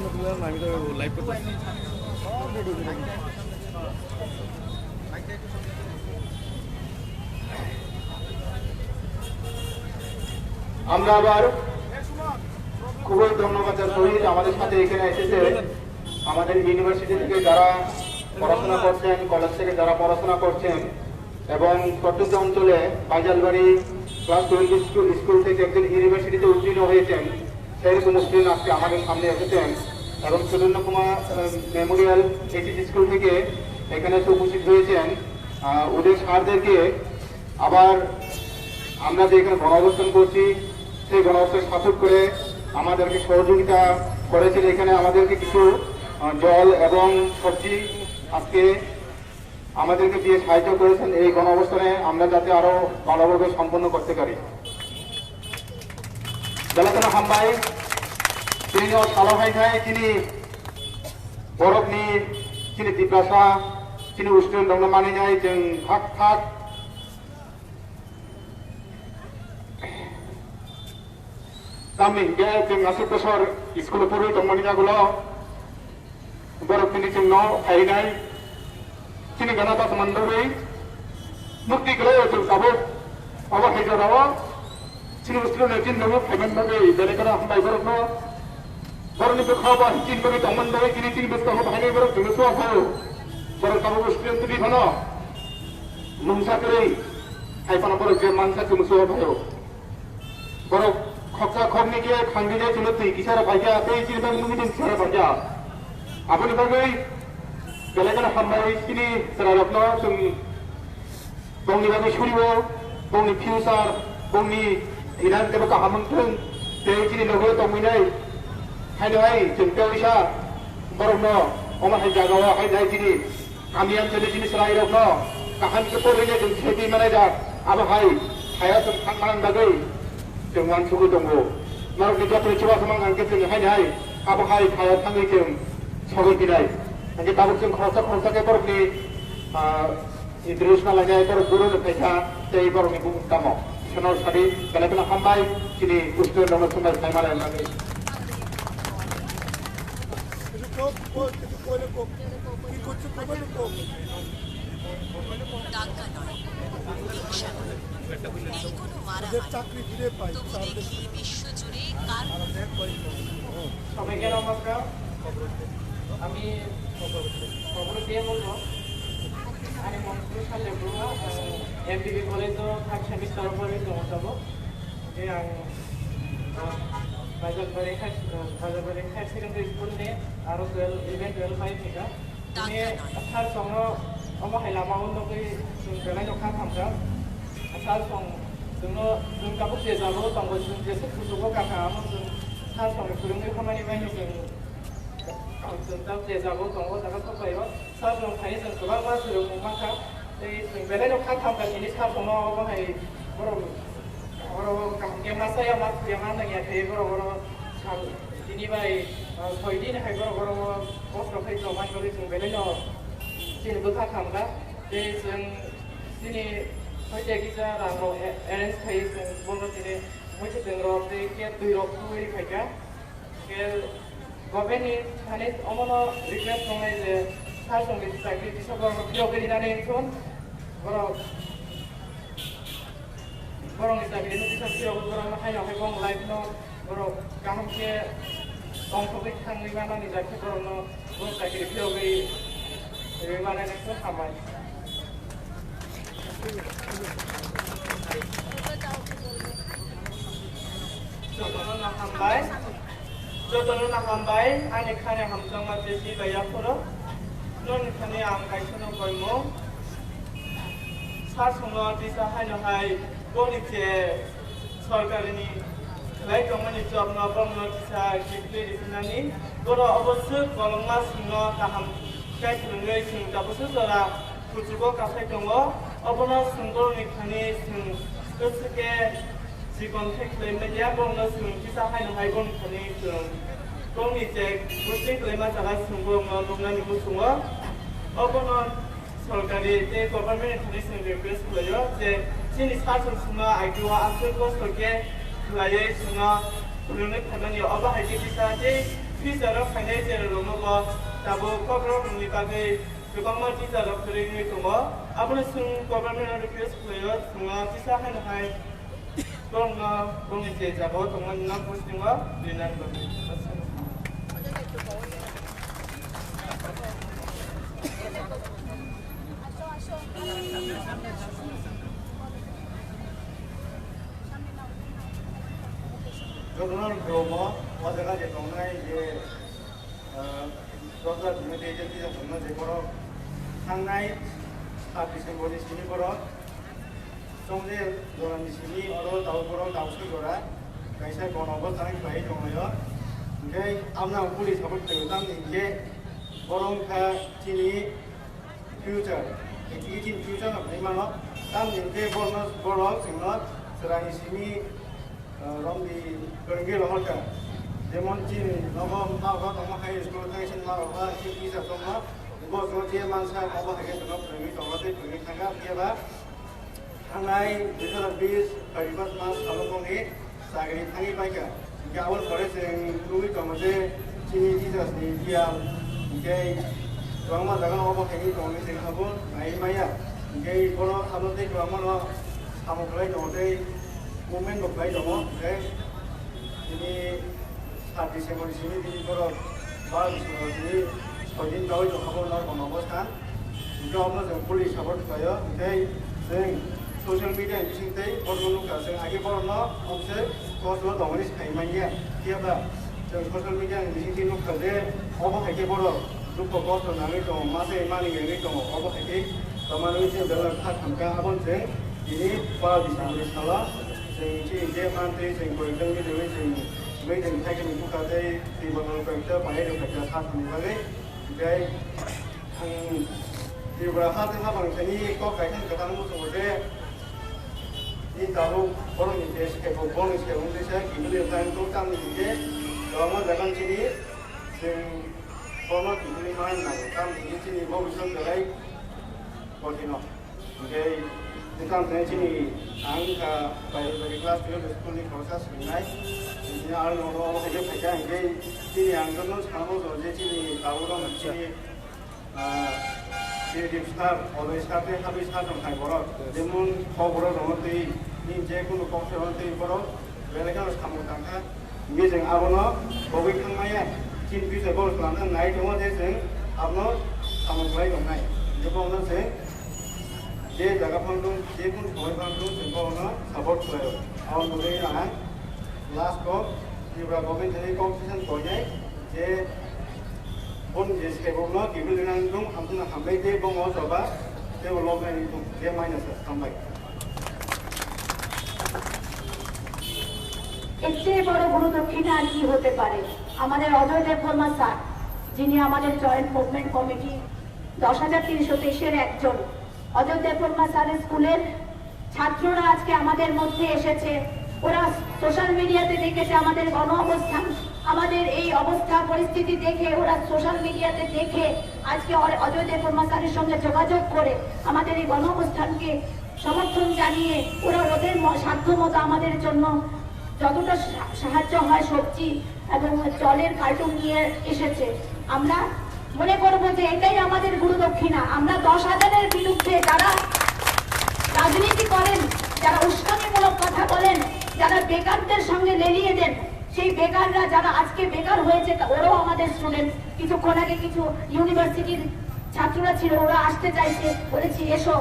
আমি তো লাইভ করতে আমরা আবার খুবই ধন্যবাদ সহিত আমাদের সাথে এখানে এসেছে আমাদের ইউনিভার্সিটি থেকে যারা পড়াশোনা করছেন, কলেজ থেকে যারা পড়াশোনা করছেন এবং চট্টগ্রাম অঞ্চলে বাজালবাড়ি ক্লাস 12 স্কুল থেকে একজন ইউনিভার্সিটিতে উত্তীর্ণ হয়েছেন সেরকম স্টুডেন্ট আজকে আমাদের সামনে এসেছেন এবং সুরেন্দ্রকুমার মেমোরিয়াল এইচএস স্কুল থেকে এখানে এসে উপস্থিত হয়েছেন। ওদের স্যারদেরকে আবার আমরা যে এখানে গণঅবস্থান করছি সেই গণঅবস্থান সাপোর্ট করে আমাদেরকে সহযোগিতা করেছেন। এখানে আমাদেরকে কিছু জল এবং সবজি আজকে আমাদেরকে দিয়ে সাহায্য করেছেন এই গণঅবস্থানে আমরা যাতে আরো ভালোভাবে সম্পন্ন করতে পারি। বেলাতনা হামবাই তিনি সালাভাই খায় তিনি বরফনি তিনি দিপ্রাসা তিনি উষ্ণ দङ मानि যায় जों थाक थाक kami hingga जों आसु बोसोर स्कुलाव फराय दंमोन जागुलो बरफनि जोंनो फायनाय তিনি গণতাস মন্ডলী মুক্তি গেলে जों दाबो माबा हायजराव তিনি उस्ट्रनो जिन्दोबो फायमोन बागै बेलेगना हामबाय बरफनो बरफनि बोखावा हिचिन बागै दंमोन बागै তিনি তিনি बोसोराव फायनाय बरफ जोंनो सहायो बरफ दाबो उस्ट्रनो तुबि भनो मुंसाकरै हायफाना बरफ जे मानसा जोंनो सहायो बरफ खक्सा खरनिके खांगिने जोंनो दै किसारा फायजा दै जिरबां मुगिदिन किसारा फायजा आबोनि बागै बेलेगना हामबाय তিনি सारारत्न जों गावनि बागै सुरियो गावनि फिउचार गावनि इनान देबो गाहामोंथों दै दिनै नोगो दंमैनाय हायनाय जों बेवैसा बरफनो अमा हाय जागावा हायनाय दिनै गामि ओनसोलनि दिनै सारायरत्न गाहामखौ फरायनाय जों खेबि मानाय जा आबो हाय हाया जों थांमानान बागै जों मानसुगो दङ मारनि जात्रि चिवा समां आंके जों हायनाय आबो हाय हाया थाङै जों सगैदिनाय Nanti tabuk जों खरसा के बरफनि इंट्रडिउसना लायनाय बरफ गुरुनो फैसा दै बरफनि बुहुम दामो सोनाव सारि बेलेगना हामबाय दिनै उस्ट्र दङ समाज थाइमालाय होननानै সবাইকে নমস্কার। আমি খবর দিয়ে বলবো আমি মন্ত্রী সালে एमबीबी कॉलेज थार्ड सेमिस्टार फराय दङ दाबो जे आं बाजारबारि हायर सेकेन्डारि स्कुलनि आरो 11-12 फाइभनिखा दिनै सार सङो अमाहाय लामा उनदगै जों बेलाय नखा थांगा सार सं जोङो जों दाबो जेजाबो दंबो जों जेसे फुजुबो गाखामोन जों सार सं फोरोंनाय खामानि बायनो जों दा जेजाबो दङ दाबो सफायो सार सं थायो जों गोबां मानसिफोर माखा जों बेलाय नखा थांगासिनो सार सङो अमाहाय बर' गाहाम मासाया मा खुयामा नङा थायो बर' सार दिनै बाय सयदिन हाय बर' बस्त्र फै जमान गरि जों बेलाय न जेनेबो खालामगा जे जों दिनै हयते गिजा रांआव एरेन्ज थायो जों बर' दिनै हयते जों र' जे के दुइ रक खुरि फायगा के गभर्नमेन्टनि थाने अमनो रिक्वेस्ट दंनाय जे सार संगे साख्रि दिसबर फिरो गरिनानै थोन बरंनि साख्रि दिसबर फिरो बर' हायनावहाय बं लाइफ न बर' गाहामके अंखबै थांनै मानानि जाखि बर'नो बर' साख्रि फिरो गरि बानायनायखौ हाबाय Jodohnya nahambai, ane kane hamzang matesi bayapuro, non kane am kaisano koimo, sasungo disa haino hai, boni ke sorkarini, lai komani job no bongno disa kipli disinani, boro obosu kolonga sungo kaham kaisungai sung dabosu zora, kujugo kasai tongo, obono sunggorni kane sung gosuke জীবন থেকে media বন্ধ সুনিশ্চিত high নহাই বন খানি গংনি যে মুসলিম ক্লেমা জায়গা সুঙ্গ লুগনানি মুসুঙ্গ অবন সরকারি যে government খানি সুং রিকুয়েস্ট খালাयो যে চিনি সাসন সুঙ্গ আইডিয়া আফসর কষ্টকে খালাयो সুঙ্গ লুনে খানানি অবা হাইটি দিসা যে टिचार फाइनाल जेराव दाबो क'क्राझारनि बागै गोबां टिचार फोरोंगिरि दङ आबो जों गभर्नमेन्ट रिक्वेस्ट खालायो जोङो टिचार होनोहाय दङ दंनि जे जाबो दङ नाम पोस्टिंआ लिरनांगौ Governor Bromo was a large donor. Rosa Agency of Monazeporo, Hangai, Artisan Siniporo, Someday Doranisini, or Tauporo, Tausura, Kaisa Bonobo, Tank by Tomayo. Okay, I'm now fully supported to come in J. Boronka, Chini, future. It's eating future of Rimano, come in J. Bonos, Boros, and not Seranisini. Rombi Gurgil Holka, Demontin, Novom, Mava, High School, Nation, Mava, Kisa Toma, both Rotia Mansa, over against the Nopri, or what they could hang up here. And I, little of bees, Parimas Mas, Alomoni, Sagri, Tangi Bika, Gawal Forest, and Louis Tomase, Chini Jesus, India, Gay, Rama, the over hanging on Missing Habo, Naimaya, Gay, Bono, Hamilton, Ramona, Hamoplay, or day. Movement of light on okay. Ini saat Desember sini di kalau bal sini sebagian tahu itu kabar nak mengabarkan. Jika orang yang polis kabar saya, okay, sing social media yang sing teh orang luka sing aja orang nak, okay, kau sudah tahu ni sekali mana tiada. Sing social media yang sing sing luka deh, apa aja orang luka kau sudah nanti tu masa mana yang tu apa aja. Taman ini sing dalam hak hamka abang sing ini bal Desember salah. Sing J Mante sing Gordon ni dewi sing Maiden Tiger ni buka day di mana kita pakai dengan kerja saat ni lagi. Jadi di beberapa tempat ini kau kaitan kita nemu semua deh. Ini tahu orang ini sekarang orang sekarang ini saya kini dia time tu tam ni je. Kalau mau jalan sini sing orang kini mana tam ni sini baru sampai lagi. Continue. Okay. Kita sini angka dari kelas 12 school ni proses sebenarnya. Ini orang saja kerja ini sini angka tu sekarang tu sini tahu orang sini di start, oleh start ni habis start orang boros. Jemun kau boros orang tu ni je pun kau orang tu boros. Mereka harus kamu tangkap. Ini jeng abono, bawa kang maya. Cint bisa boros lantan naik cuma jeng abono kamu mulai orang. Jadi orang jeng जे जगह पंडुं जे कुन भय पंडुं जोंखौ ना support खालायो आं बुझे ना last को जेब्ला गभर्नमेन्ट नि कम्पिटिसन गयनाय जे बन जे सेबो ना गिबिल गोनां दं आंखौ हामबाय जे बङ जबा डेभेलप नायनि दं जे माइनास थांबाय এর চেয়ে বড় গুরু দক্ষিণা আর কি হতে পারে আমাদের অজয় দেববর্মা স্যার যিনি আমাদের জয়েন্ট মুভমেন্ট কমিটি 10,323 এর একজন অজয় দেববর্মা স্যারের স্কুলের ছাত্ররা আজকে আমাদের মধ্যে এসেছে ওরা সোশ্যাল মিডিয়াতে দেখেছে আমাদের গণ অবস্থান আমাদের এই অবস্থা পরিস্থিতি দেখে ওরা সোশ্যাল মিডিয়াতে দেখে আজকে অজয় দেববর্মা স্যারের সঙ্গে যোগাযোগ করে আমাদের এই গণ অবস্থানকে সমর্থন জানিয়ে ওরা ওদের সাধ্যমতো আমাদের জন্য যতটা সাহায্য হয় সবজি এবং জলের কার্টুন নিয়ে এসেছে আমরা মনে করবো যে এটাই আমাদের গুরু দক্ষিণা আমরা 10,000-এর বিরুদ্ধে যারা রাজনীতি করেন যারা উস্কানিমূলক কথা বলেন যারা বেকারদের সঙ্গে লেলিয়ে দেন সেই বেকাররা যারা আজকে বেকার হয়েছে ওরাও আমাদের স্টুডেন্ট কিছুক্ষণ আগে কিছু ইউনিভার্সিটির ছাত্ররা ছিল ওরা আসতে চাইছে বলেছি এসো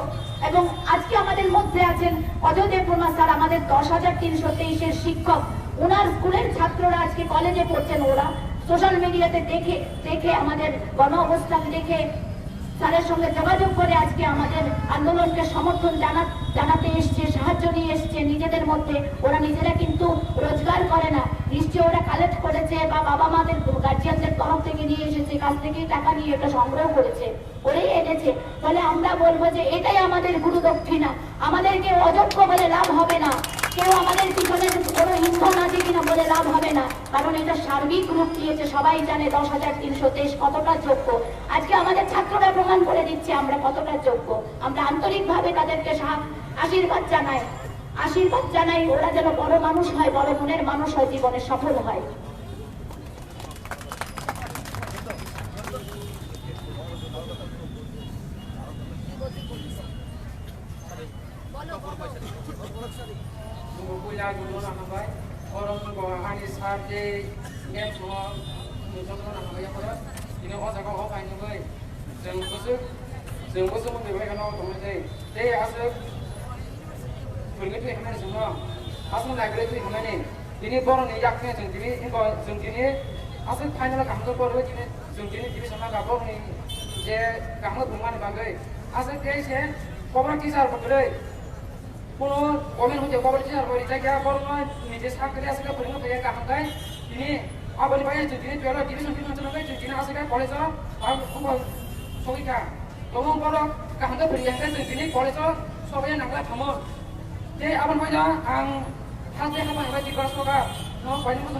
এবং আজকে আমাদের মধ্যে আছেন অজয় দেববর্মা স্যার আমাদের 10,323 এর শিক্ষক ওনার স্কুলের ছাত্ররা আজকে কলেজে পড়ছেন ওরা সোশ্যাল মিডিয়াতে দেখে আমাদের গণ অবস্থান দেখে স্যারের সঙ্গে যোগাযোগ করে আজকে আমাদের আন্দোলনকে সমর্থন জানাতে এসছে সাহায্য নিয়ে এসছে নিজেদের মধ্যে ওরা নিজেরা কিন্তু রোজগার করে না নিশ্চয়ই ওরা কালেক্ট করেছে বা বাবা মাদের গার্জিয়ানদের তরফ থেকে নিয়ে এসেছে কাছ থেকে টাকা নিয়ে এটা সংগ্রহ করেছে ওরাই এনেছে ফলে আমরা বলবো যে এটাই আমাদের গুরু দক্ষিণা আমাদেরকে অযোগ্য বলে লাভ হবে না কেউ আমাদের পিছনে কোনো ইন্ধন আছে কিনা বলে লাভ হবে না কারণ এটা সার্বিক রূপ দিয়েছে সবাই জানে 10,323 কতটা যোগ্য আজকে আমাদের ছাত্ররা প্রমাণ করে দিচ্ছে আমরা কতটা যোগ্য আমরা আন্তরিকভাবে তাদেরকে আশীর্বাদ জানাই ওরা যেন বড় মানুষ হয় বড় মনের মানুষ হয় জীবনে সফল হয় दा जुलुना हाबाय अरम आनि सार जे मेम सङ नुजोबनो हाबाय आरो बिनि अजागाव अफायनोबै जोंबो मोनबाय गानाव दंनाय जायो दे आसो फुलगे फैखानाय जोङो आसो नायग्रे फैखानाय दिनै बर'नि याकने जों दिनै आसो फाइनाल गाहामखौ बर'बो दिनै जों दिनै डिभिजनाव गाबरनि जे गाहामखौ बुंनानै बागै आसो केसे कबरा टिचार बखरै কোনো গভর্নমেন্ট হতে কবর টিচার বলি জায়গা বড় নিজে সাকরি আছে পরিণত হয়ে গাহামকাই তিনি আবলি ভাই তিনি 12 ডিভিশন ডিভিশন হবে তিনি আছে কলেজ আর খুব সবিকা তবু বড় গাহামকা পরিয়াঙ্কা তিনি কলেজ সবাই নাগলা থামো যে আবার ভাইয়া আং হাতে হাবাই হাবাই দিবাস লগা ন বাইনি মত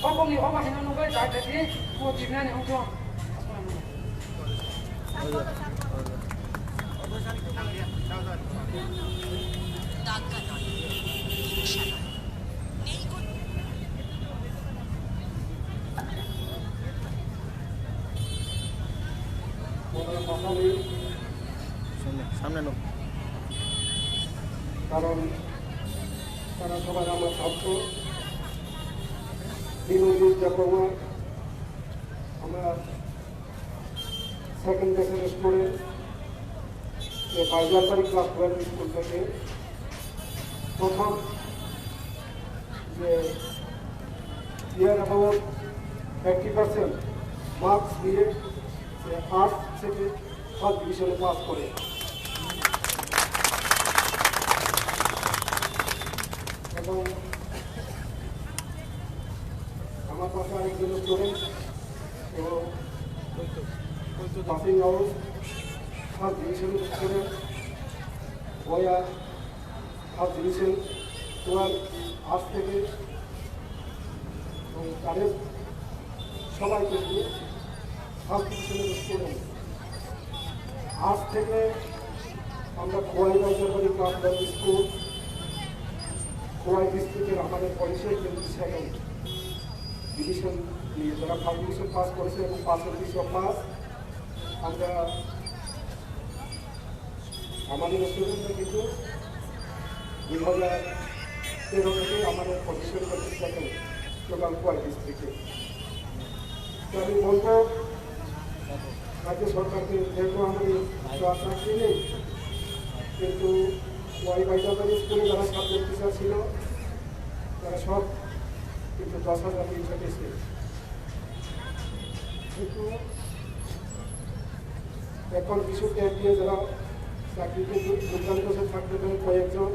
অপনি অবাহিন নগৈ যাইতে ও জীবনানি অংশ দাঙ্গা নয়, হিংসা নয়, নেই কোনো সামনে নো কারণ তারা সবাই আমার ছাত্র দিনদিন যখন আমরা সেকেন্ড ব্যাচের স্টুডেন্ট বাইজারবাড়ি ক্লাস 12 স্কুল থেকে প্রথম যে ইয়ার অ্যাবাউট 80% মার্কস দিয়ে আর্টস থেকে ফার্স্ট ডিভিশনে পাস করে এবং আমার পাশে আরেকজন স্টুডেন্ট এবং পাসিং আউট ফার্স্ট ডিভিশনের স্টুডেন্ট বয়া ফার্স্ট ডিভিশন 12 আর্টস থেকে এবং তাদের সবাই কিন্তু ফার্স্ট ডিভিশনের স্টুডেন্ট আর্টস থেকে আমরা খোয়াই বাইজারবাড়ি ক্লাস 12 স্কুল খোয়াই ডিস্ট্রিক্টের আমাদের পরিচয় কিন্তু সেকেন্ড ডিভিশন নিয়ে যারা ফার্স্ট ডিভিশন পাস করেছে এবং পার্সেন্টেজ পাস আমরা আমাদের স্টুডেন্টরা কিন্তু 2013 থেকে আমাদের পজিশন করছে সেকেন্ড টোটাল খোয়াই ডিস্ট্রিক্টে তো আমি বলবো রাজ্য সরকারকে যেহেতু আমাদের চাকরি নেই কিন্তু ওয়াই বাইজারবাড়ি স্কুলে যারা সাবজেক্ট টিচার ছিল তারা সব কিন্তু 10,000 দিন পেয়েছে কিন্তু এখন কিছু ট্যাগ দিয়ে যারা চাকরিতে যোগদান করছে থাকতে পারে কয়েকজন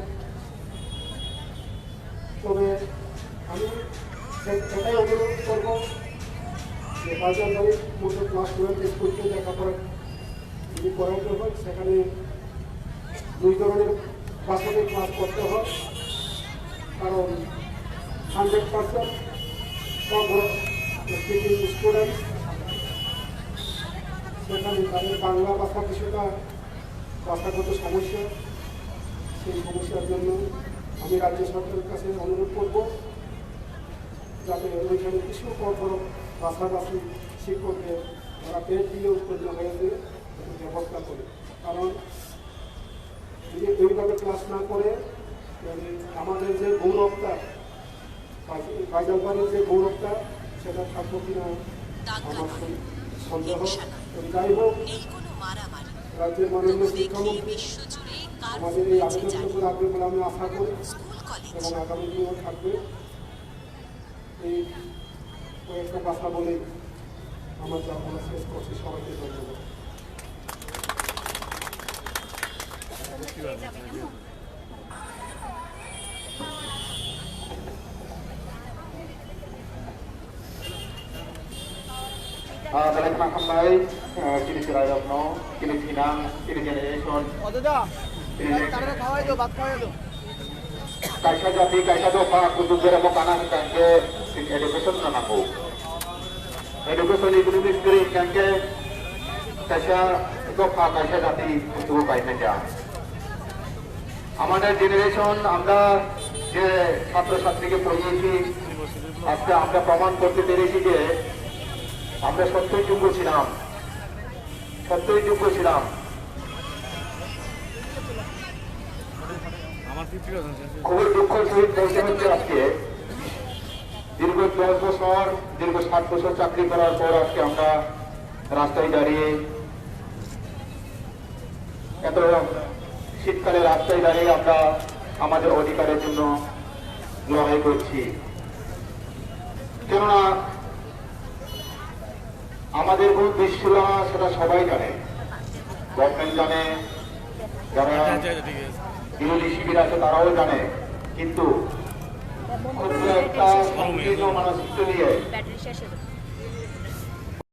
তবে আমি সেটাই অনুরোধ করবো যে বাইজারবাড়ির মতো ক্লাস 12 স্কুলকে লেখাপড়া যদি করাইতে হয় সেখানে 2 ধরনের বাসনে ক্লাস করতে হয় কারণ 100% সব স্টুডেন্ট সেখানে তাদের বাংলা ভাষা কিছুটা ভাষাগত সমস্যা সেই সমস্যার জন্য আমি রাজ্য সরকারের কাছে অনুরোধ করব যাতে ওইখানে কিছু কঠোর ভাষাভাষী শিক্ষকদের তারা পেট দিয়ে উৎপন্ন হয়েছে ব্যবস্থা করে কারণ যদি এইভাবে ক্লাস না করে আমাদের যে গৌরবটা বাইজারবাড়ির যে গৌরবটা সেটা থাকবো কিনা আমার সন্দেহ যাই হোক নেই কোনো মারামারি রাজ্যের মাননীয় তবু দেখি শিক্ষামন্ত্রী বিশ্বজুড়ে কার আমাদের এই আবেদনটুকু রাখবে বলে আমি আশা করি স্কুল কলেজ এবং আগামী দিনেও থাকবে এই কয়েকটা কথা বলে আমার যা বলা শেষ করছি সবাইকে ধন্যবাদ Dalam kembali kini serayam no, kini sinang, kini generation. Kaisa jati, kaisa dopa, kudu berapa kanan kanke education na nako. Education itu diberi kanke kaisa dopa, kaisa jati kudu kaisa ja. আমাদের generation আমরা যে ছাত্রছাত্রীকে পড়িয়েছি আজকে আমরা প্রমাণ করতে পেরেছি যে আমরা সত্যই যোগ্য ছিলাম খুবই দুঃখের সহিত বলতে হচ্ছে আজকে দীর্ঘ 10 বছর দীর্ঘ 7 বছর চাকরি করার পর আজকে আমরা রাস্তায় দাঁড়িয়ে এত শীতকালে রাস্তায় দাঁড়িয়ে আমরা আমাদের অধিকারের জন্য লড়াই করছি। কেননা আমাদের কোনো দেশ ছিল না, সেটা সবাই জানে, গভর্নমেন্ট জানে, যারা বিরোধী শিবির আছে তারাও জানে। কিন্তু খুব একটা সংকীর্ণ মানসিক নিয়ে